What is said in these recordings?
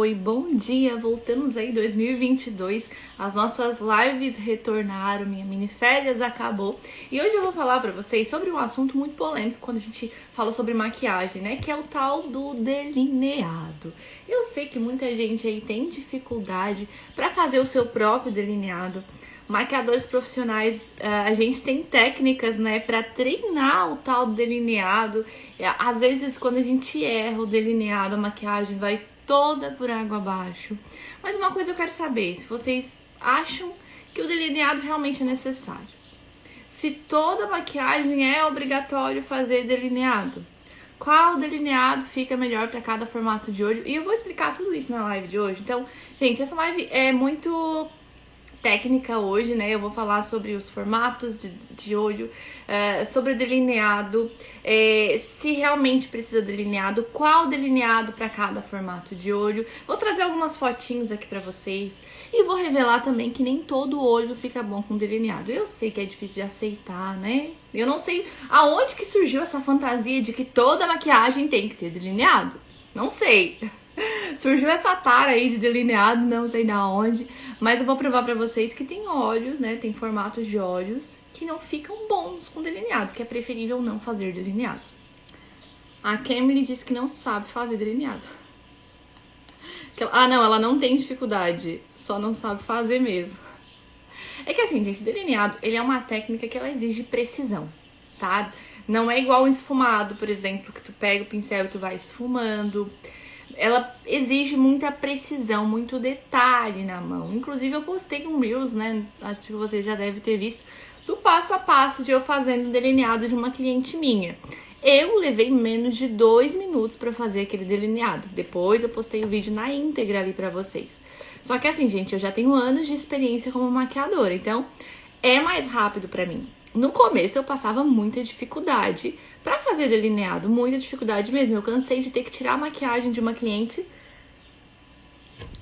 oi, bom dia! Voltamos aí 2022, as nossas lives retornaram, minha mini férias acabou e hoje eu vou falar pra vocês sobre um assunto muito polêmico quando a gente fala sobre maquiagem, né? Que é o tal do delineado. Eu sei que muita gente aí tem dificuldade pra fazer o seu próprio delineado. Maquiadores profissionais, a gente tem técnicas, né, para treinar o tal delineado. Às vezes, quando a gente erra o delineado, a maquiagem vai toda por água abaixo. Mas uma coisa eu quero saber, se vocês acham que o delineado realmente é necessário. Se toda maquiagem é obrigatório fazer delineado. Qual delineado fica melhor para cada formato de olho? E eu vou explicar tudo isso na live de hoje. Então, gente, essa live é muito técnica hoje, né? Eu vou falar sobre os formatos de olho, sobre delineado, se realmente precisa de delineado, qual delineado para cada formato de olho. Vou trazer algumas fotinhos aqui para vocês e vou revelar também que nem todo olho fica bom com delineado. Eu sei que é difícil de aceitar, né? Eu não sei aonde que surgiu essa fantasia de que toda maquiagem tem que ter delineado. Não sei. Surgiu essa tara aí de delineado, não sei da onde, mas eu vou provar pra vocês que tem olhos, né, tem formatos de olhos que não ficam bons com delineado, que é preferível não fazer delineado. A Camille disse que não sabe fazer delineado. Não, ela não tem dificuldade, só não sabe fazer mesmo. É que assim, gente, delineado, ele é uma técnica que ela exige precisão, tá? Não é igual o esfumado, por exemplo, que tu pega o pincel e tu vai esfumando. Ela exige muita precisão, muito detalhe na mão. Inclusive eu postei um Reels, né, acho que vocês já devem ter visto, do passo a passo de eu fazendo o delineado de uma cliente minha. Eu levei menos de 2 minutos pra fazer aquele delineado. Depois eu postei o vídeo na íntegra ali pra vocês. Só que assim, gente, eu já tenho anos de experiência como maquiadora, então é mais rápido pra mim. No começo eu passava muita dificuldade pra fazer delineado, muita dificuldade mesmo. Eu cansei de ter que tirar a maquiagem de uma cliente.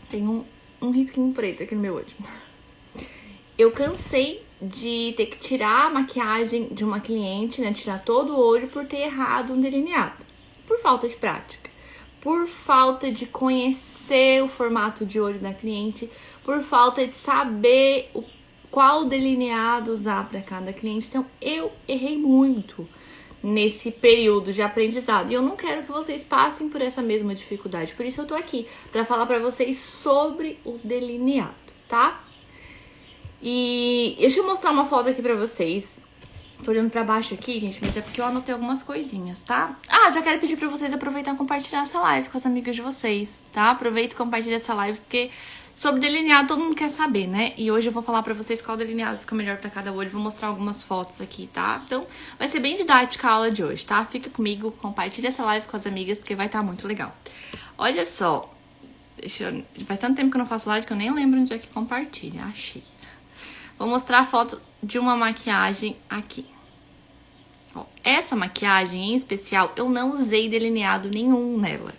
Tem um risquinho preto aqui no meu olho. Eu cansei de ter que tirar a maquiagem de uma cliente, né, tirar todo o olho por ter errado um delineado. Por falta de prática, por falta de conhecer o formato de olho da cliente, por falta de saber qual delineado usar para cada cliente. Então eu errei muito nesse período de aprendizado e eu não quero que vocês passem por essa mesma dificuldade. Por isso eu tô aqui para falar para vocês sobre o delineado, tá? E deixa eu mostrar uma foto aqui para vocês. Tô olhando pra baixo aqui, gente, mas é porque eu anotei algumas coisinhas, tá? Já quero pedir pra vocês aproveitar e compartilhar essa live com as amigas de vocês, tá? Aproveita e compartilha essa live, porque sobre delineado todo mundo quer saber, né? E hoje eu vou falar pra vocês qual delineado fica melhor pra cada olho. Vou mostrar algumas fotos aqui, tá? Então, vai ser bem didática a aula de hoje, tá? Fica comigo, compartilha essa live com as amigas, porque vai estar muito legal. Olha só, faz tanto tempo que eu não faço live que eu nem lembro onde é que compartilha. Achei. Vou mostrar a foto de uma maquiagem aqui. Ó, essa maquiagem em especial, eu não usei delineado nenhum nela.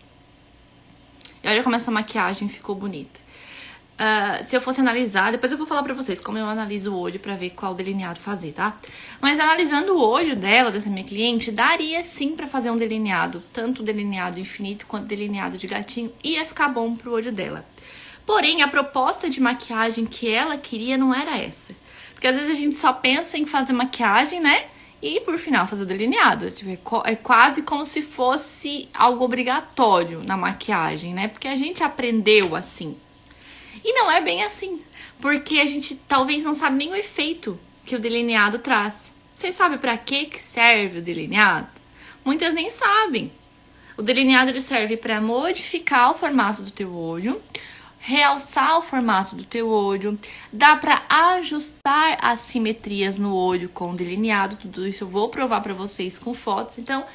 E olha como essa maquiagem ficou bonita. Se eu fosse analisar, depois eu vou falar pra vocês como eu analiso o olho pra ver qual delineado fazer, tá? Mas analisando o olho dela, dessa minha cliente, daria sim pra fazer um delineado, tanto delineado infinito quanto delineado de gatinho, ia ficar bom pro olho dela. Porém, a proposta de maquiagem que ela queria não era essa. Porque às vezes a gente só pensa em fazer maquiagem, né? E por final fazer o delineado. Tipo, é quase como se fosse algo obrigatório na maquiagem, né? Porque a gente aprendeu assim. E não é bem assim. Porque a gente talvez não sabe nem o efeito que o delineado traz. Vocês sabem pra que serve o delineado? Muitas nem sabem. O delineado ele serve para modificar o formato do teu olho, realçar o formato do teu olho, dá pra ajustar as simetrias no olho com o delineado, tudo isso eu vou provar pra vocês com fotos. Então,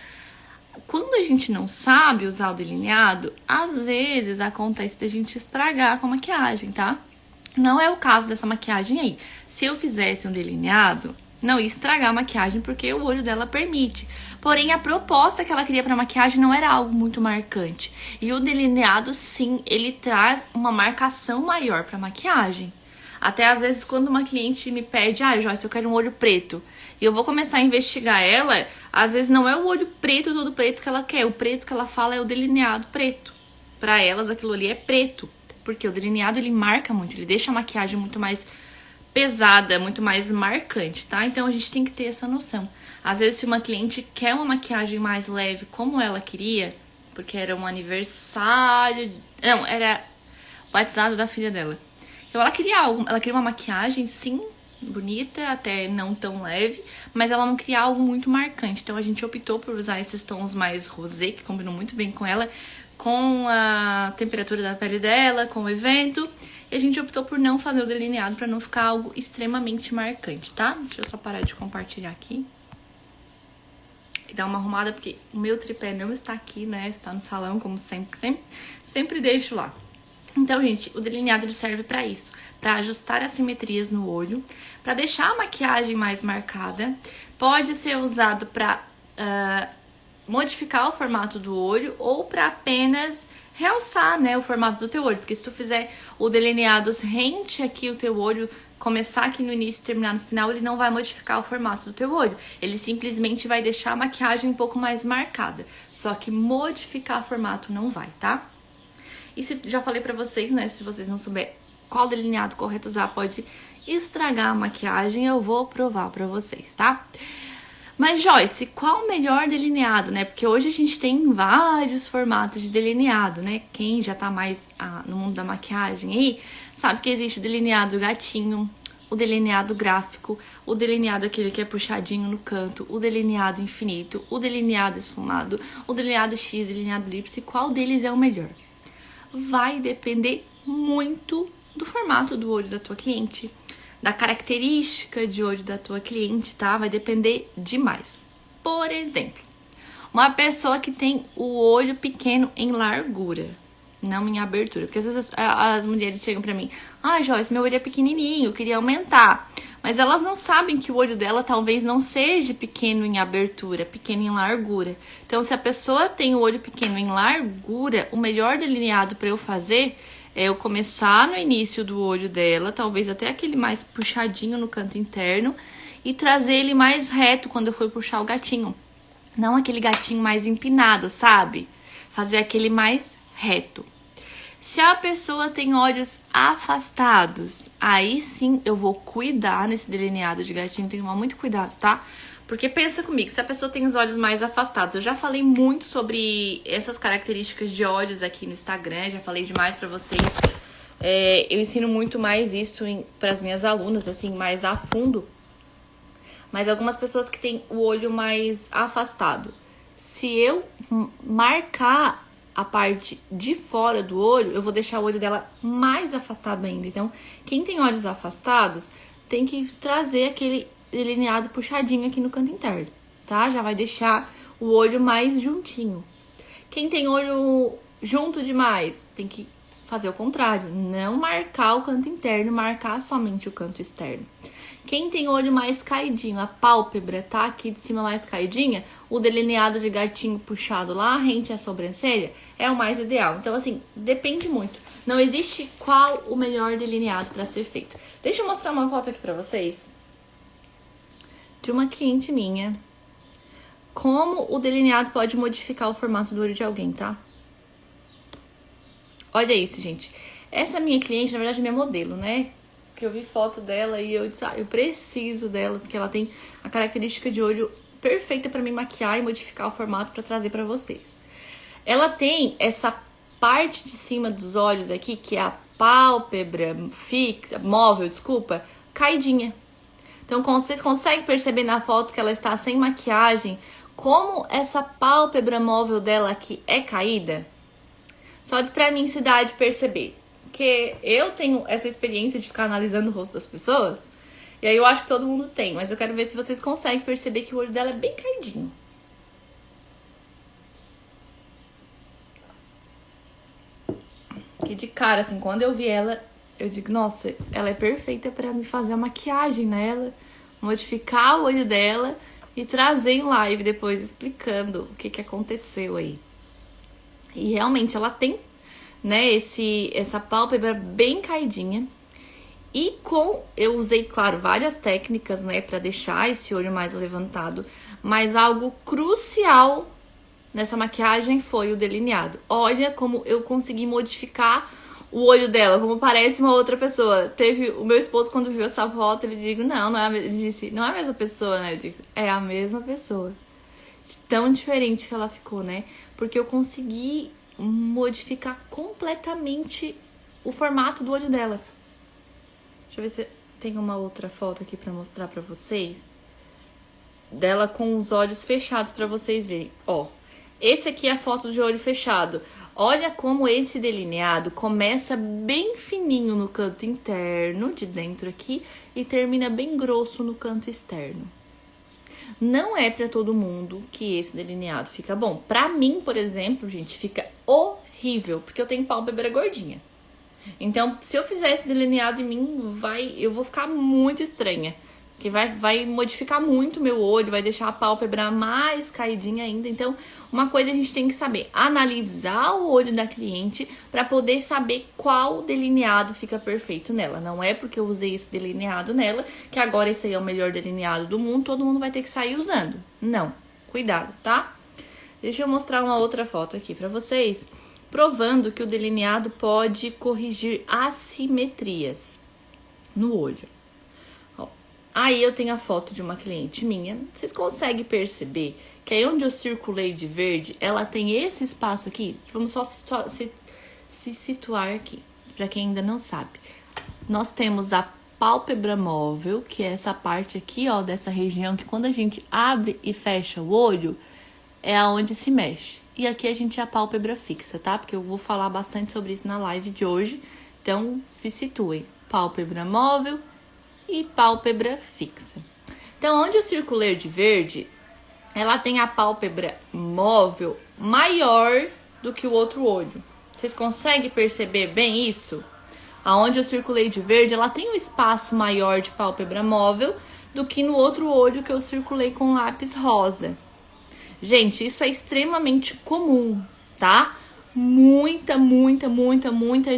quando a gente não sabe usar o delineado, às vezes acontece da gente estragar com a maquiagem, tá? Não é o caso dessa maquiagem aí. Se eu fizesse um delineado, não ia estragar a maquiagem porque o olho dela permite. Porém, a proposta que ela queria pra maquiagem não era algo muito marcante. E o delineado, sim, ele traz uma marcação maior pra maquiagem. Até às vezes, quando uma cliente me pede, Joyce, eu quero um olho preto. E eu vou começar a investigar ela, às vezes não é o olho preto, todo preto que ela quer. O preto que ela fala é o delineado preto. pra elas aquilo ali é preto. Porque o delineado, ele marca muito, ele deixa a maquiagem muito mais pesada, muito mais marcante, tá? Então a gente tem que ter essa noção. Às vezes, se uma cliente quer uma maquiagem mais leve, como ela queria, porque era um aniversário... Não, era o batizado da filha dela. Então ela queria algo, ela queria uma maquiagem, sim, bonita, até não tão leve, mas ela não queria algo muito marcante. Então a gente optou por usar esses tons mais rosé, que combinam muito bem com ela, com a temperatura da pele dela, com o evento. E a gente optou por não fazer o delineado para não ficar algo extremamente marcante, tá? Deixa eu só parar de compartilhar aqui. E dar uma arrumada, porque o meu tripé não está aqui, né? Está no salão, como sempre deixo lá. Então, gente, o delineado ele serve para isso, para ajustar as simetrias no olho, para deixar a maquiagem mais marcada. Pode ser usado para modificar o formato do olho ou para apenas realçar, né, o formato do teu olho. Porque se tu fizer o delineado rente aqui o teu olho, começar aqui no início e terminar no final, ele não vai modificar o formato do teu olho. Ele simplesmente vai deixar a maquiagem um pouco mais marcada. Só que modificar o formato não vai, tá? E já falei pra vocês, né, se vocês não souberem qual delineado correto usar, pode estragar a maquiagem, eu vou provar pra vocês, tá? Mas, Joyce, qual o melhor delineado, né? Porque hoje a gente tem vários formatos de delineado, né? Quem já tá mais no mundo da maquiagem aí, sabe que existe o delineado gatinho, o delineado gráfico, o delineado aquele que é puxadinho no canto, o delineado infinito, o delineado esfumado, o delineado X, delineado elipse. Qual deles é o melhor? Vai depender muito do formato do olho da tua cliente, da característica de olho da tua cliente, tá? Vai depender demais. Por exemplo, uma pessoa que tem o olho pequeno em largura, não em abertura. Porque às vezes as mulheres chegam pra mim, Joyce, meu olho é pequenininho, eu queria aumentar. Mas elas não sabem que o olho dela talvez não seja pequeno em abertura, pequeno em largura. Então, se a pessoa tem o olho pequeno em largura, o melhor delineado pra eu fazer é eu começar no início do olho dela, talvez até aquele mais puxadinho no canto interno, e trazer ele mais reto quando eu for puxar o gatinho. Não aquele gatinho mais empinado, sabe? Fazer aquele mais reto. Se a pessoa tem olhos afastados, aí sim eu vou cuidar nesse delineado de gatinho, tem que tomar muito cuidado, tá? Porque pensa comigo, se a pessoa tem os olhos mais afastados, eu já falei muito sobre essas características de olhos aqui no Instagram, já falei demais pra vocês. Eu ensino muito mais isso para as minhas alunas, assim, mais a fundo. Mas algumas pessoas que têm o olho mais afastado, se eu marcar a parte de fora do olho, eu vou deixar o olho dela mais afastado ainda. Então, quem tem olhos afastados tem que trazer aquele delineado puxadinho aqui no canto interno, tá? Já vai deixar o olho mais juntinho. Quem tem olho junto demais tem que fazer o contrário, não marcar o canto interno, marcar somente o canto externo. Quem tem olho mais caidinho, a pálpebra tá aqui de cima mais caidinha, o delineado de gatinho puxado lá, rente à sobrancelha, é o mais ideal. Então, assim, depende muito. Não existe qual o melhor delineado para ser feito. Deixa eu mostrar uma foto aqui pra vocês de uma cliente minha. Como o delineado pode modificar o formato do olho de alguém, tá? Olha isso, gente. Essa minha cliente, na verdade, é minha modelo, né? Que eu vi foto dela e eu disse, eu preciso dela, porque ela tem a característica de olho perfeita pra me maquiar e modificar o formato pra trazer pra vocês. Ela tem essa parte de cima dos olhos aqui, que é a pálpebra fixa, móvel, desculpa, caidinha. Então, vocês conseguem perceber na foto que ela está sem maquiagem, como essa pálpebra móvel dela aqui é caída? Só diz pra mim se dá de perceber. Porque eu tenho essa experiência de ficar analisando o rosto das pessoas. E aí eu acho que todo mundo tem. Mas eu quero ver se vocês conseguem perceber que o olho dela é bem caidinho. Que de cara, assim, quando eu vi ela, eu digo, nossa, ela é perfeita pra me fazer a maquiagem nela, modificar o olho dela e trazer em live depois explicando o que aconteceu aí. E realmente ela tem, né, essa pálpebra bem caidinha. E eu usei, claro, várias técnicas, né, pra deixar esse olho mais levantado. Mas algo crucial, nessa maquiagem foi o delineado. Olha como eu consegui modificar o olho dela, como parece uma outra pessoa. Teve o meu esposo, quando viu essa foto, ele disse, ele disse, não é a mesma pessoa, né? Eu disse, é a mesma pessoa. De tão diferente que ela ficou, né? Porque eu consegui modificar completamente o formato do olho dela. Deixa eu ver se tem uma outra foto aqui pra mostrar pra vocês. Dela com os olhos fechados pra vocês verem. Ó, esse aqui é a foto de olho fechado. Olha como esse delineado começa bem fininho no canto interno, de dentro aqui, e termina bem grosso no canto externo. Não é pra todo mundo que esse delineado fica bom. Pra mim, por exemplo, gente, fica horrível, porque eu tenho pálpebra gordinha. Então, se eu fizer esse delineado em mim, eu vou ficar muito estranha. Que vai modificar muito o meu olho, vai deixar a pálpebra mais caidinha ainda. Então, uma coisa a gente tem que saber, analisar o olho da cliente para poder saber qual delineado fica perfeito nela. Não é porque eu usei esse delineado nela, que agora esse aí é o melhor delineado do mundo, todo mundo vai ter que sair usando. Não, cuidado, tá? Deixa eu mostrar uma outra foto aqui para vocês, provando que o delineado pode corrigir assimetrias no olho. Aí eu tenho a foto de uma cliente minha. Vocês conseguem perceber que aí onde eu circulei de verde, ela tem esse espaço aqui? Vamos só se situar aqui, para quem ainda não sabe. Nós temos a pálpebra móvel, que é essa parte aqui, ó, dessa região, que quando a gente abre e fecha o olho, é aonde se mexe. E aqui a gente é a pálpebra fixa, tá? Porque eu vou falar bastante sobre isso na live de hoje. Então, se situem. Pálpebra móvel e pálpebra fixa. Então, onde eu circulei de verde, ela tem a pálpebra móvel maior do que o outro olho. Vocês conseguem perceber bem isso? Aonde eu circulei de verde, ela tem um espaço maior de pálpebra móvel do que no outro olho que eu circulei com lápis rosa. Gente, isso é extremamente comum, tá? Muita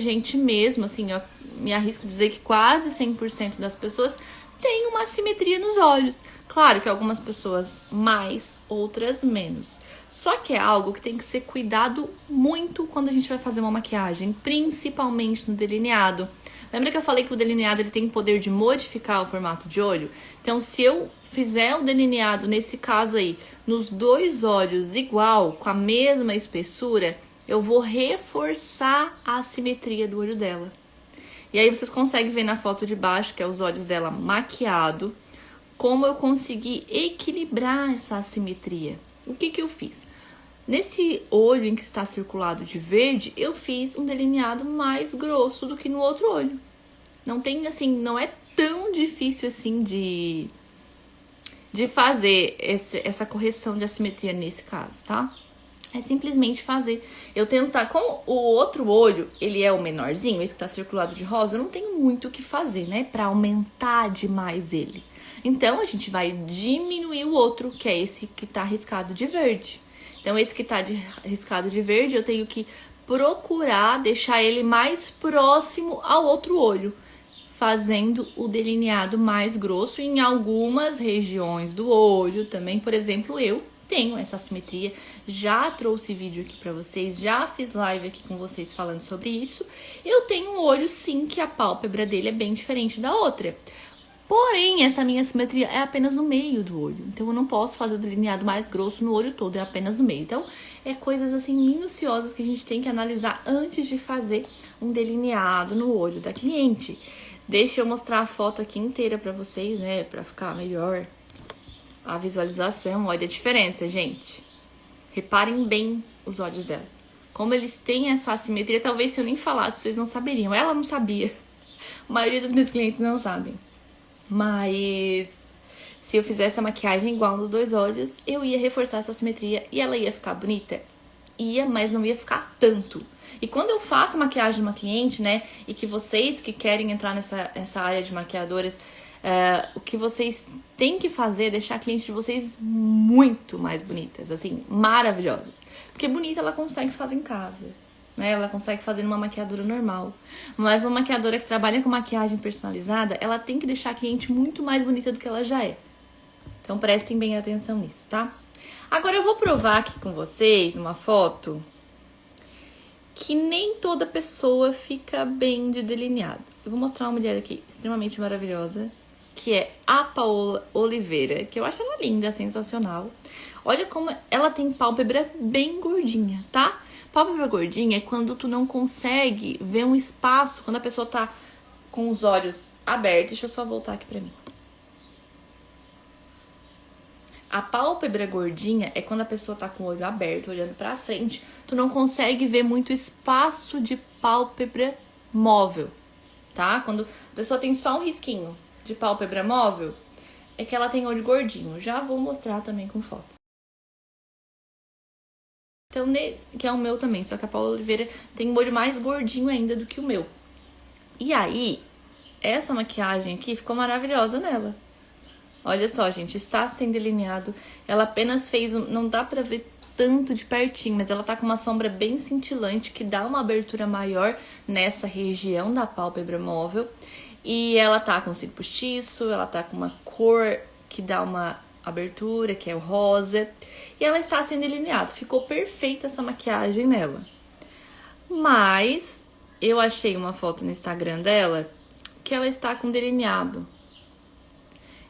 gente mesmo, assim, eu me arrisco a dizer que quase 100% das pessoas tem uma assimetria nos olhos. Claro que algumas pessoas mais, outras menos. Só que é algo que tem que ser cuidado muito quando a gente vai fazer uma maquiagem, principalmente no delineado. Lembra que eu falei que o delineado ele tem o poder de modificar o formato de olho? Então, se eu fizer o delineado, nesse caso aí, nos dois olhos igual, com a mesma espessura, eu vou reforçar a assimetria do olho dela. E aí vocês conseguem ver na foto de baixo, que é os olhos dela maquiado, como eu consegui equilibrar essa assimetria. O que eu fiz? Nesse olho em que está circulado de verde, eu fiz um delineado mais grosso do que no outro olho. Não tem, assim, não é tão difícil assim de fazer essa correção de assimetria nesse caso, tá? É simplesmente fazer. Eu tentar, como o outro olho, ele é o menorzinho, esse que tá circulado de rosa, eu não tenho muito o que fazer, né? Pra aumentar demais ele. Então, a gente vai diminuir o outro, que é esse que tá riscado de verde. Então, esse que tá riscado de verde, eu tenho que procurar deixar ele mais próximo ao outro olho, fazendo o delineado mais grosso em algumas regiões do olho também. Por exemplo, eu tenho essa assimetria, já trouxe vídeo aqui pra vocês, já fiz live aqui com vocês falando sobre isso. Eu tenho um olho sim que a pálpebra dele é bem diferente da outra. Porém, essa minha assimetria é apenas no meio do olho. Então, eu não posso fazer o delineado mais grosso no olho todo, é apenas no meio. Então, é coisas assim minuciosas que a gente tem que analisar antes de fazer um delineado no olho da cliente. Deixa eu mostrar a foto aqui inteira pra vocês, né, pra ficar melhor a visualização. Olha a diferença, gente. Reparem bem os olhos dela. Como eles têm essa assimetria, talvez se eu nem falasse, vocês não saberiam. Ela não sabia. A maioria dos meus clientes não sabem. Mas se eu fizesse a maquiagem igual nos dois olhos, eu ia reforçar essa assimetria e ela ia ficar bonita. Ia, mas não ia ficar tanto. E quando eu faço maquiagem de uma cliente, né, e que vocês que querem entrar nessa área de maquiadoras, o que vocês têm que fazer é deixar a cliente de vocês muito mais bonitas, assim, maravilhosas. Porque bonita ela consegue fazer em casa, né? Ela consegue fazer numa maquiadora normal. Mas uma maquiadora que trabalha com maquiagem personalizada, ela tem que deixar a cliente muito mais bonita do que ela já é. Então prestem bem atenção nisso, tá? Agora eu vou provar aqui com vocês uma foto que nem toda pessoa fica bem de delineado. Eu vou mostrar uma mulher aqui extremamente maravilhosa, que é a Paola Oliveira, que eu acho ela linda, sensacional. Olha como ela tem pálpebra bem gordinha, tá? Pálpebra gordinha é quando tu não consegue ver um espaço, quando a pessoa tá com os olhos abertos. Deixa eu só voltar aqui pra mim. A pálpebra gordinha é quando a pessoa tá com o olho aberto, olhando pra frente. Tu não consegue ver muito espaço de pálpebra móvel, tá? Quando a pessoa tem só um risquinho de pálpebra móvel, é que ela tem olho gordinho. Já vou mostrar também com fotos. Então, que é o meu também, só que a Paola Oliveira tem um olho mais gordinho ainda do que o meu. E aí, essa maquiagem aqui ficou maravilhosa nela. Olha só, gente, está sem delineado. Ela apenas fez, não dá pra ver tanto de pertinho, mas ela tá com uma sombra bem cintilante que dá uma abertura maior nessa região da pálpebra móvel. E ela tá com cílio postiço, ela tá com uma cor que dá uma abertura, que é o rosa. E ela está sem delineado. Ficou perfeita essa maquiagem nela. Mas eu achei uma foto no Instagram dela que ela está com delineado.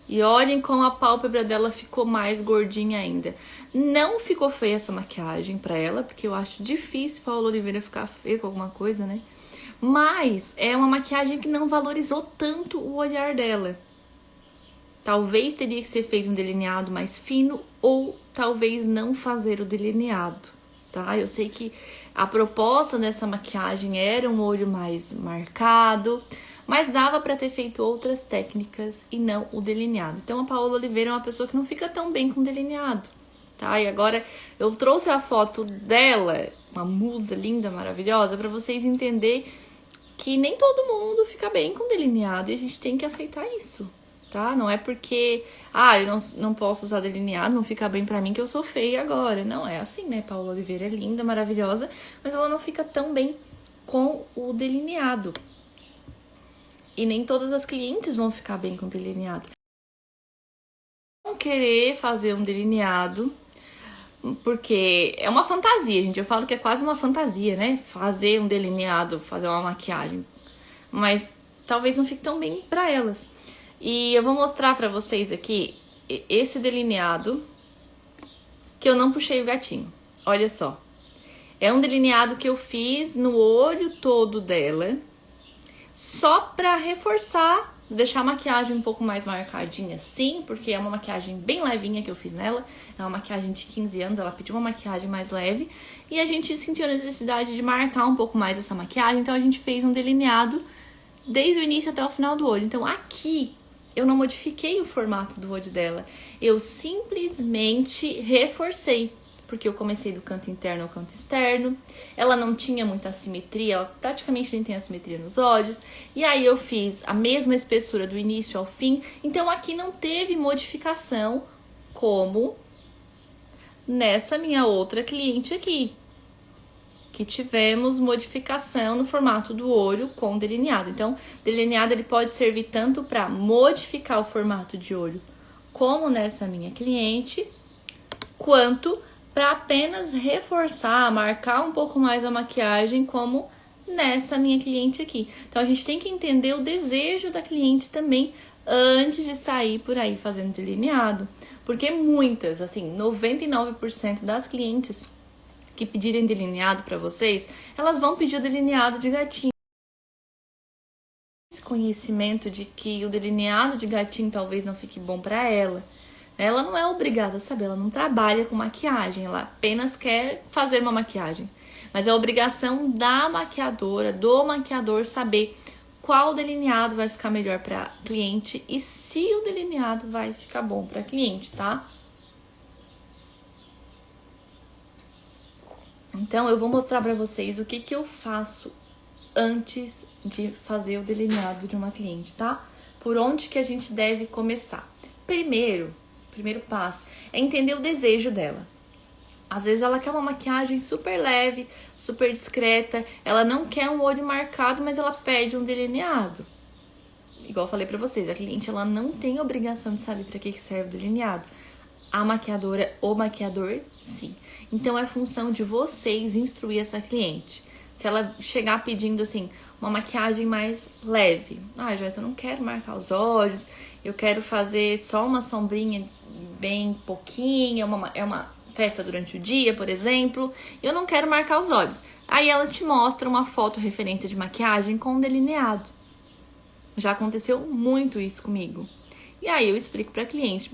E olhem como a pálpebra dela ficou mais gordinha ainda. Não ficou feia essa maquiagem pra ela, porque eu acho difícil Paola Oliveira ficar feia com alguma coisa, né? Mas é uma maquiagem que não valorizou tanto o olhar dela. Talvez teria que ser feito um delineado mais fino ou talvez não fazer o delineado, tá? Eu sei que a proposta dessa maquiagem era um olho mais marcado, mas dava pra ter feito outras técnicas e não o delineado. Então a Paola Oliveira é uma pessoa que não fica tão bem com delineado, tá? E agora eu trouxe a foto dela, uma musa linda, maravilhosa, pra vocês entenderem que nem todo mundo fica bem com delineado e a gente tem que aceitar isso, tá? Não é porque, eu não posso usar delineado, não fica bem pra mim que eu sou feia agora. Não é assim, né? Paola Oliveira é linda, maravilhosa, mas ela não fica tão bem com o delineado. E nem todas as clientes vão ficar bem com delineado. Não querer fazer um delineado, porque é uma fantasia, gente. Eu falo que é quase uma fantasia, né? Fazer um delineado, fazer uma maquiagem. Mas talvez não fique tão bem pra elas. E eu vou mostrar pra vocês aqui esse delineado que eu não puxei o gatinho. Olha só. É um delineado que eu fiz no olho todo dela, só pra reforçar, deixar a maquiagem um pouco mais marcadinha, sim, porque é uma maquiagem bem levinha que eu fiz nela. É uma maquiagem de 15 anos, ela pediu uma maquiagem mais leve. E a gente sentiu a necessidade de marcar um pouco mais essa maquiagem, então a gente fez um delineado desde o início até o final do olho. Então aqui eu não modifiquei o formato do olho dela, eu simplesmente reforcei, porque eu comecei do canto interno ao canto externo. Ela não tinha muita assimetria, ela praticamente nem tem assimetria nos olhos. E aí eu fiz a mesma espessura do início ao fim. Então aqui não teve modificação como nessa minha outra cliente aqui, que tivemos modificação no formato do olho com delineado. Então, delineado ele pode servir tanto para modificar o formato de olho, como nessa minha cliente, quanto para apenas reforçar, marcar um pouco mais a maquiagem, como nessa minha cliente aqui. Então, a gente tem que entender o desejo da cliente também antes de sair por aí fazendo delineado. Porque muitas, assim, 99% das clientes que pedirem delineado para vocês, elas vão pedir o delineado de gatinho. Esse conhecimento de que o delineado de gatinho talvez não fique bom para ela. Ela não é obrigada a saber, ela não trabalha com maquiagem, ela apenas quer fazer uma maquiagem. Mas é obrigação da maquiadora, do maquiador, saber qual delineado vai ficar melhor para cliente e se o delineado vai ficar bom para cliente, tá? Então, eu vou mostrar pra vocês o que eu faço antes de fazer o delineado de uma cliente, tá? Por onde que a gente deve começar? Primeiro passo é entender o desejo dela. Às vezes ela quer uma maquiagem super leve, super discreta, ela não quer um olho marcado, mas ela pede um delineado. Igual eu falei pra vocês, a cliente ela não tem obrigação de saber pra que serve o delineado. A maquiadora ou maquiador, sim. Então é função de vocês instruir essa cliente. Se ela chegar pedindo assim, uma maquiagem mais leve. Ah, Joyce, eu não quero marcar os olhos, eu quero fazer só uma sombrinha bem pouquinha, é uma festa durante o dia, por exemplo, eu não quero marcar os olhos. Aí ela te mostra uma foto referência de maquiagem com delineado. Já aconteceu muito isso comigo. E aí eu explico pra cliente,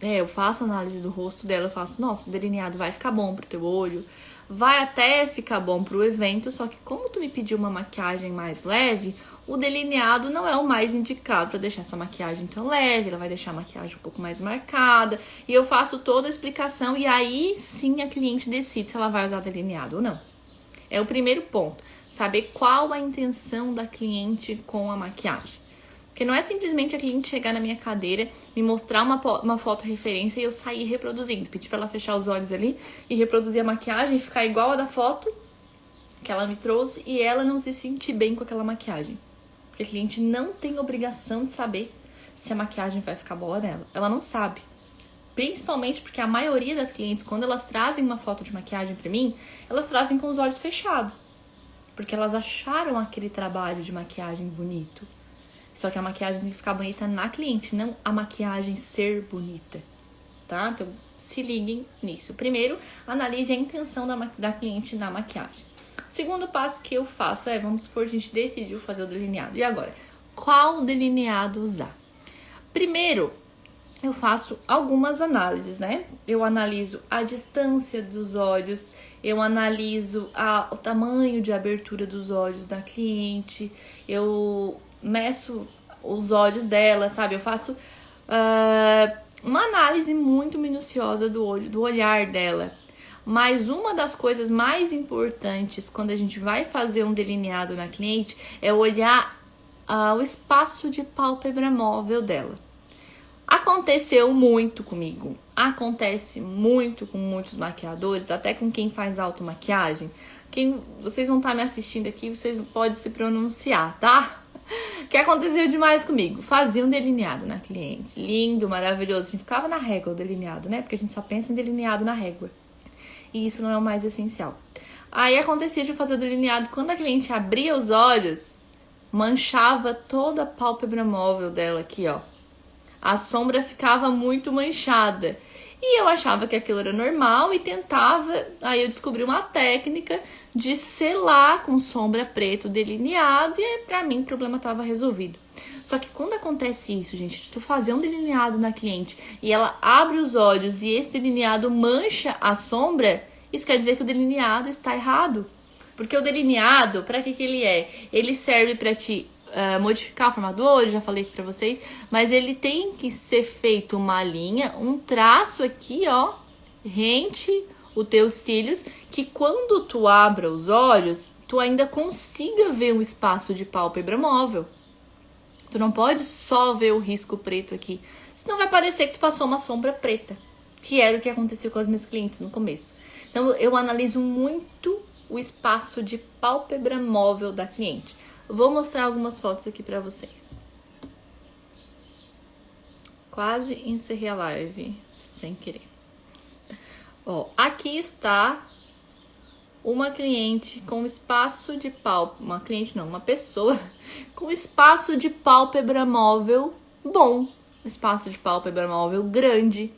eu faço análise do rosto dela, eu faço, nossa, o delineado vai ficar bom pro teu olho, vai até ficar bom pro evento, só que como tu me pediu uma maquiagem mais leve, o delineado não é o mais indicado pra deixar essa maquiagem tão leve, ela vai deixar a maquiagem um pouco mais marcada, e eu faço toda a explicação, e aí sim a cliente decide se ela vai usar delineado ou não. É o primeiro ponto, saber qual a intenção da cliente com a maquiagem. Porque não é simplesmente a cliente chegar na minha cadeira, me mostrar uma foto referência e eu sair reproduzindo. Pedir pra ela fechar os olhos ali e reproduzir a maquiagem, ficar igual a da foto que ela me trouxe e ela não se sentir bem com aquela maquiagem. Porque a cliente não tem obrigação de saber se a maquiagem vai ficar boa nela. Ela não sabe. Principalmente porque a maioria das clientes, quando elas trazem uma foto de maquiagem pra mim, elas trazem com os olhos fechados. Porque elas acharam aquele trabalho de maquiagem bonito. Só que a maquiagem tem que ficar bonita na cliente, não a maquiagem ser bonita, tá? Então, se liguem nisso. Primeiro, analise a intenção da cliente na maquiagem. O segundo passo que eu faço vamos supor, a gente decidiu fazer o delineado. E agora, qual delineado usar? Primeiro, eu faço algumas análises, né? Eu analiso a distância dos olhos, eu analiso o tamanho de abertura dos olhos da cliente, eu meço os olhos dela, sabe? Eu faço uma análise muito minuciosa do olhar dela. Mas uma das coisas mais importantes quando a gente vai fazer um delineado na cliente é olhar o espaço de pálpebra móvel dela. Aconteceu muito comigo, acontece muito com muitos maquiadores, até com quem faz automaquiagem. Vocês vão estar me assistindo aqui, vocês podem se pronunciar, tá? Que aconteceu demais comigo. Fazia um delineado na cliente, lindo, maravilhoso. A gente ficava na régua o delineado, né? Porque a gente só pensa em delineado na régua. E isso não é o mais essencial. Aí acontecia de fazer o delineado, quando a cliente abria os olhos, manchava toda a pálpebra móvel dela aqui, ó. A sombra ficava muito manchada. E eu achava que aquilo era normal e tentava. Aí eu descobri uma técnica de selar com sombra preta o delineado e aí, pra mim o problema estava resolvido. Só que quando acontece isso, gente, de tu fazer um delineado na cliente e ela abre os olhos e esse delineado mancha a sombra, isso quer dizer que o delineado está errado. Porque o delineado, pra que ele é? Ele serve pra te modificar o formato do olho, já falei aqui pra vocês, mas ele tem que ser feito uma linha, um traço aqui, ó, rente os teus cílios, que quando tu abra os olhos, tu ainda consiga ver um espaço de pálpebra móvel. Tu não pode só ver o risco preto aqui, senão vai parecer que tu passou uma sombra preta, que era o que aconteceu com as minhas clientes no começo. Então eu analiso muito o espaço de pálpebra móvel da cliente. Vou mostrar algumas fotos aqui pra vocês. Quase encerrei a live, sem querer. Ó, aqui está uma cliente com espaço de pálpebra... Uma cliente não, uma pessoa com espaço de pálpebra móvel bom. Espaço de pálpebra móvel grande,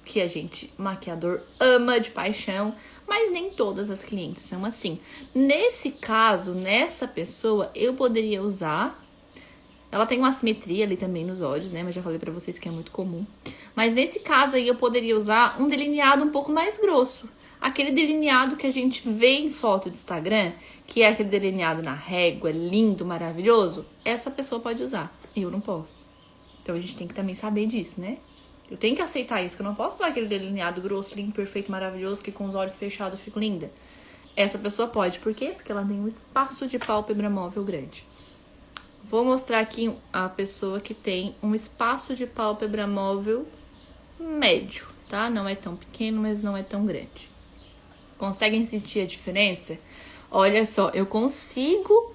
que a gente, maquiador, ama de paixão. Mas nem todas as clientes são assim. Nesse caso, nessa pessoa, eu poderia usar... Ela tem uma assimetria ali também nos olhos, né? Mas já falei pra vocês que é muito comum. Mas nesse caso aí, eu poderia usar um delineado um pouco mais grosso. Aquele delineado que a gente vê em foto de Instagram, que é aquele delineado na régua, lindo, maravilhoso. Essa pessoa pode usar. Eu não posso. Então a gente tem que também saber disso, né? Eu tenho que aceitar isso, que eu não posso usar aquele delineado grosso, limpo, perfeito, maravilhoso, que com os olhos fechados eu fico linda. Essa pessoa pode. Por quê? Porque ela tem um espaço de pálpebra móvel grande. Vou mostrar aqui a pessoa que tem um espaço de pálpebra móvel médio, tá? Não é tão pequeno, mas não é tão grande. Conseguem sentir a diferença? Olha só, eu consigo...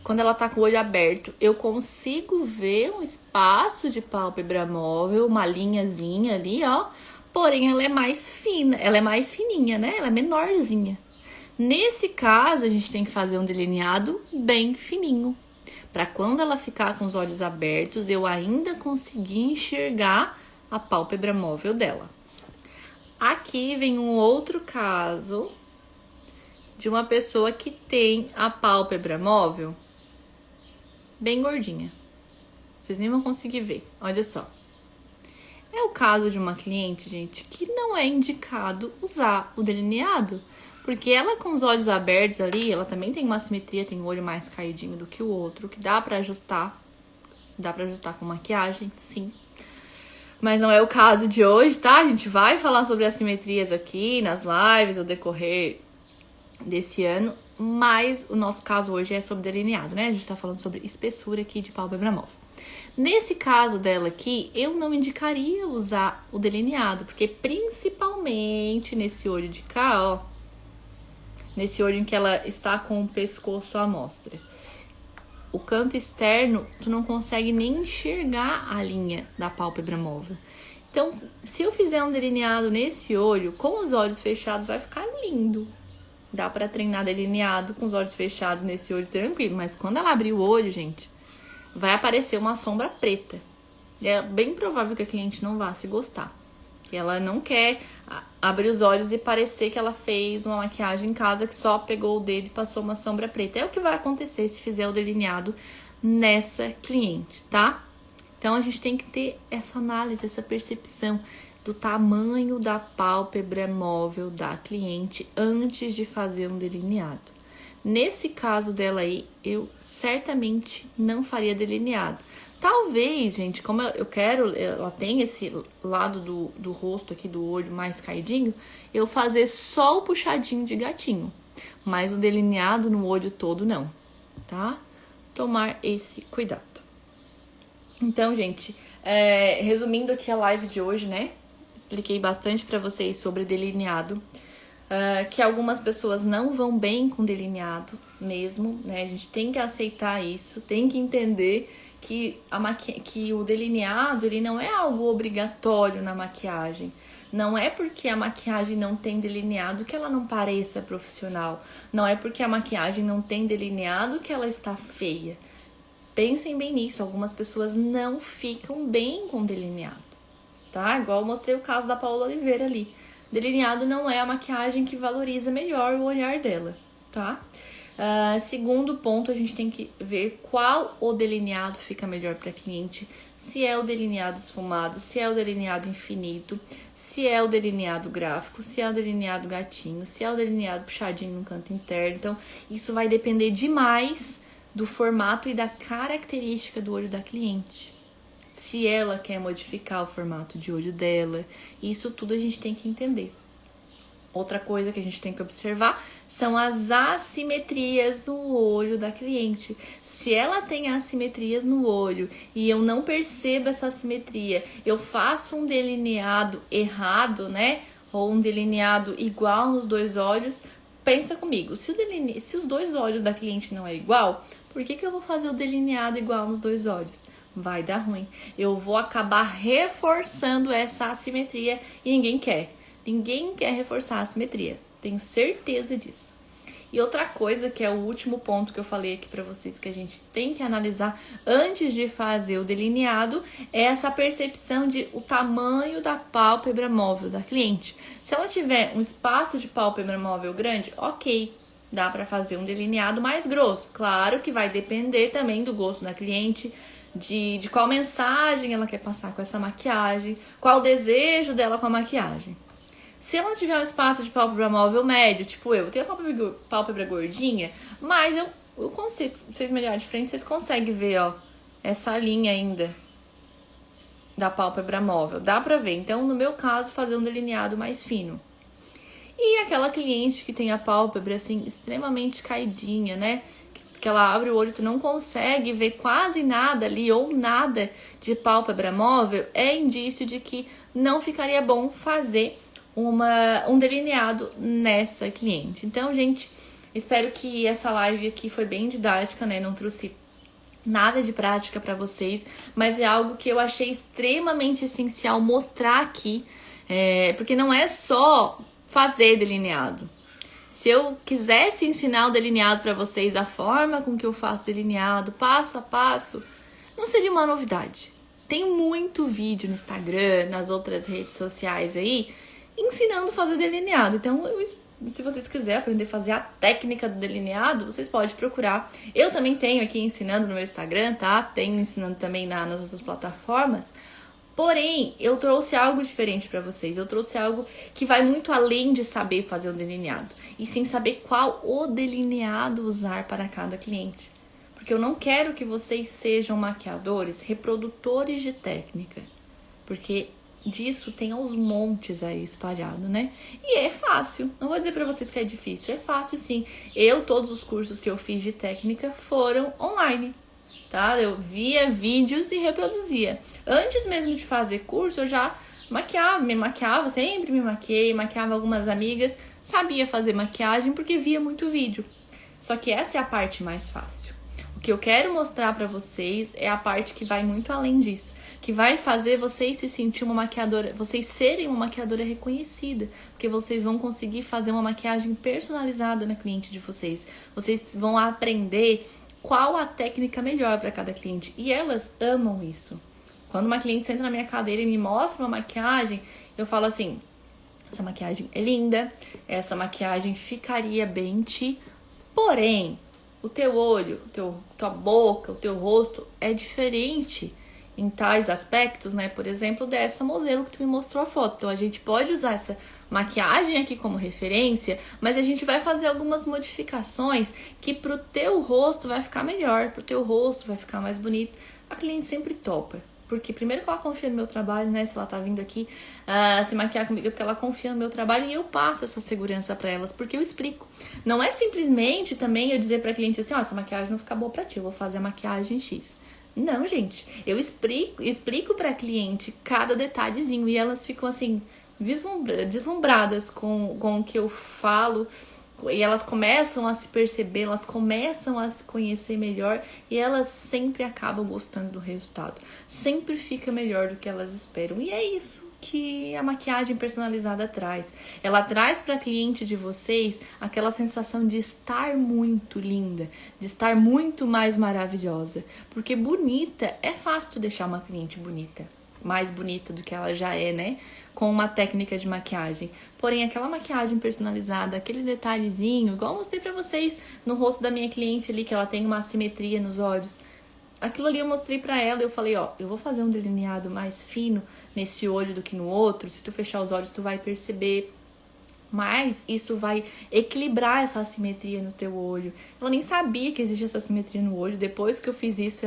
Quando ela tá com o olho aberto, eu consigo ver um espaço de pálpebra móvel, uma linhazinha ali, ó. porém ela é mais fina, ela é mais fininha, né? Ela é menorzinha. Nesse caso, a gente tem que fazer um delineado bem fininho, para quando ela ficar com os olhos abertos, eu ainda conseguir enxergar a pálpebra móvel dela. Aqui vem um outro caso de uma pessoa que tem a pálpebra móvel bem gordinha. Vocês nem vão conseguir ver, olha só. É o caso de uma cliente, gente, que não é indicado usar o delineado, porque ela com os olhos abertos ali, ela também tem uma assimetria, tem o olho mais caidinho do que o outro, que dá pra ajustar. Dá pra ajustar com maquiagem, sim. Mas não é o caso de hoje, tá? A gente vai falar sobre assimetrias aqui nas lives ao decorrer desse ano, mas o nosso caso hoje é sobre delineado, né? A gente tá falando sobre espessura aqui de pálpebra móvel. Nesse caso dela aqui, eu não indicaria usar o delineado, porque principalmente nesse olho de cá, ó, nesse olho em que ela está com o pescoço à mostra, o canto externo, tu não consegue nem enxergar a linha da pálpebra móvel. Então, se eu fizer um delineado nesse olho, com os olhos fechados, vai ficar lindo. Dá pra treinar delineado com os olhos fechados nesse olho tranquilo, mas quando ela abrir o olho, gente, vai aparecer uma sombra preta. E é bem provável que a cliente não vá se gostar. Que ela não quer abrir os olhos e parecer que ela fez uma maquiagem em casa que só pegou o dedo e passou uma sombra preta. É o que vai acontecer se fizer o delineado nessa cliente, tá? Então, a gente tem que ter essa análise, essa percepção do tamanho da pálpebra móvel da cliente antes de fazer um delineado. Nesse caso dela aí, eu certamente não faria delineado. Talvez, gente, como eu quero, ela tem esse lado do rosto aqui, do olho mais caidinho, eu fazer só o puxadinho de gatinho. Mas o delineado no olho todo não, tá? Tomar esse cuidado. Então, gente, resumindo aqui a live de hoje, né? Expliquei bastante pra vocês sobre delineado. Que algumas pessoas não vão bem com delineado mesmo, né? A gente tem que aceitar isso, tem que entender que o delineado, ele não é algo obrigatório na maquiagem. Não é porque a maquiagem não tem delineado que ela não pareça profissional. Não é porque a maquiagem não tem delineado que ela está feia. Pensem bem nisso, algumas pessoas não ficam bem com delineado, tá? Igual eu mostrei o caso da Paola Oliveira ali. Delineado não é a maquiagem que valoriza melhor o olhar dela, tá? Segundo ponto, a gente tem que ver qual o delineado fica melhor para cliente. Se é o delineado esfumado, se é o delineado infinito, se é o delineado gráfico, se é o delineado gatinho, se é o delineado puxadinho no canto interno. Então, isso vai depender demais do formato e da característica do olho da cliente. Se ela quer modificar o formato de olho dela, isso tudo a gente tem que entender. Outra coisa que a gente tem que observar são as assimetrias no olho da cliente. Se ela tem assimetrias no olho e eu não percebo essa assimetria, eu faço um delineado errado, né? Ou um delineado igual nos dois olhos, pensa comigo, se os dois olhos da cliente não é igual, por que eu vou fazer o delineado igual nos dois olhos? Vai dar ruim. Eu vou acabar reforçando essa assimetria e ninguém quer. Ninguém quer reforçar a assimetria. Tenho certeza disso. E outra coisa, que é o último ponto que eu falei aqui pra vocês, que a gente tem que analisar antes de fazer o delineado, é essa percepção de o tamanho da pálpebra móvel da cliente. Se ela tiver um espaço de pálpebra móvel grande, ok, dá pra fazer um delineado mais grosso. Claro que vai depender também do gosto da cliente, de qual mensagem ela quer passar com essa maquiagem, qual o desejo dela com a maquiagem. Se ela tiver um espaço de pálpebra móvel médio, tipo eu tenho a pálpebra gordinha, mas eu consigo, se vocês me olharem de frente, vocês conseguem ver, ó, essa linha ainda da pálpebra móvel, dá pra ver. Então, no meu caso, fazer um delineado mais fino. E aquela cliente que tem a pálpebra, assim, extremamente caidinha, né? Que ela abre o olho e tu não consegue ver quase nada ali ou nada de pálpebra móvel, é indício de que não ficaria bom fazer um delineado nessa cliente. Então, gente, espero que essa live aqui foi bem didática, né? Não trouxe nada de prática pra vocês, mas é algo que eu achei extremamente essencial mostrar aqui. Porque não é só fazer delineado. Se eu quisesse ensinar o delineado para vocês, a forma com que eu faço delineado, passo a passo, não seria uma novidade. Tem muito vídeo no Instagram, nas outras redes sociais aí, ensinando a fazer delineado. Então, se vocês quiserem aprender a fazer a técnica do delineado, vocês podem procurar. Eu também tenho aqui ensinando no meu Instagram, tá? Tenho ensinando também nas outras plataformas. Porém, eu trouxe algo diferente para vocês. Eu trouxe algo que vai muito além de saber fazer o delineado, e sim saber qual o delineado usar para cada cliente. Porque eu não quero que vocês sejam maquiadores, reprodutores de técnica. Porque disso tem aos montes aí espalhado, né? E é fácil. Não vou dizer pra vocês que é difícil. É fácil, sim. Todos os cursos que eu fiz de técnica foram online, tá? Eu via vídeos e reproduzia. Antes mesmo de fazer curso, eu já me maquiava, sempre me maquiei, maquiava algumas amigas. Sabia fazer maquiagem porque via muito vídeo. Só que essa é a parte mais fácil. O que eu quero mostrar pra vocês é a parte que vai muito além disso, que vai fazer vocês se sentir uma maquiadora, vocês serem uma maquiadora reconhecida, porque vocês vão conseguir fazer uma maquiagem personalizada na cliente de vocês. Vocês vão aprender qual a técnica melhor para cada cliente, e elas amam isso. Quando uma cliente senta na minha cadeira e me mostra uma maquiagem, eu falo assim: essa maquiagem é linda, essa maquiagem ficaria bem em ti, porém o teu olho, tua boca, o teu rosto é diferente em tais aspectos, né? Por exemplo, dessa modelo que tu me mostrou a foto. Então, a gente pode usar essa maquiagem aqui como referência, mas a gente vai fazer algumas modificações que pro teu rosto vai ficar melhor, pro teu rosto vai ficar mais bonito. A cliente sempre topa. Porque primeiro que ela confia no meu trabalho, né? Se ela tá vindo aqui se maquiar comigo, é porque ela confia no meu trabalho, e eu passo essa segurança pra elas, porque eu explico. Não é simplesmente também eu dizer pra cliente assim: ó, essa maquiagem não fica boa pra ti, eu vou fazer a maquiagem X. Não, gente. Eu explico pra cliente cada detalhezinho, e elas ficam assim, deslumbradas com o que eu falo. E elas começam a se perceber, elas começam a se conhecer melhor, e elas sempre acabam gostando do resultado. Sempre fica melhor do que elas esperam. E é isso que a maquiagem personalizada traz. Ela traz para a cliente de vocês aquela sensação de estar muito linda, de estar muito mais maravilhosa. Porque bonita, é fácil deixar uma cliente bonita, mais bonita do que ela já é, né? Com uma técnica de maquiagem. Porém, aquela maquiagem personalizada, aquele detalhezinho, igual eu mostrei pra vocês no rosto da minha cliente ali, que ela tem uma assimetria nos olhos. Aquilo ali eu mostrei pra ela e eu falei: ó, eu vou fazer um delineado mais fino nesse olho do que no outro. Se tu fechar os olhos, tu vai perceber. Mas isso vai equilibrar essa assimetria no teu olho. Ela nem sabia que existe essa assimetria no olho. Depois que eu fiz isso,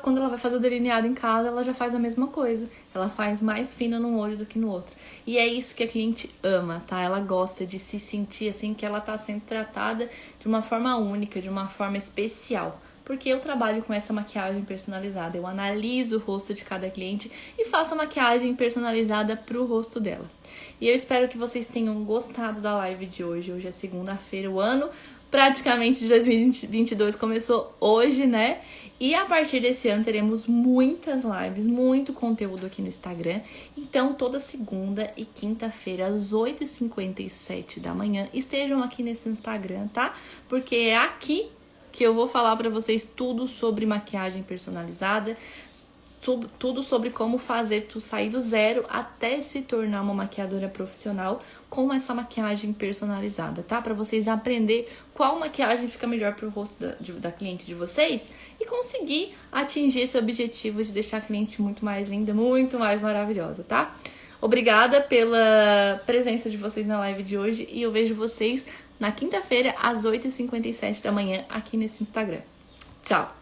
quando ela vai fazer o delineado em casa, ela já faz a mesma coisa. Ela faz mais fino num olho do que no outro. E é isso que a cliente ama, tá? Ela gosta de se sentir assim, que ela tá sendo tratada de uma forma única, de uma forma especial. Porque eu trabalho com essa maquiagem personalizada. Eu analiso o rosto de cada cliente e faço a maquiagem personalizada pro rosto dela. E eu espero que vocês tenham gostado da live de hoje. Hoje é segunda-feira, o ano praticamente de 2022 começou hoje, né? E a partir desse ano teremos muitas lives, muito conteúdo aqui no Instagram. Então, toda segunda e quinta-feira, às 8h57 da manhã, estejam aqui nesse Instagram, tá? Porque é aqui que eu vou falar pra vocês tudo sobre maquiagem personalizada, tudo sobre como fazer tu sair do zero até se tornar uma maquiadora profissional com essa maquiagem personalizada, tá? Pra vocês aprender qual maquiagem fica melhor pro rosto da cliente de vocês e conseguir atingir esse objetivo de deixar a cliente muito mais linda, muito mais maravilhosa, tá? Obrigada pela presença de vocês na live de hoje, e eu vejo vocês na quinta-feira, às 8h57 da manhã, aqui nesse Instagram. Tchau!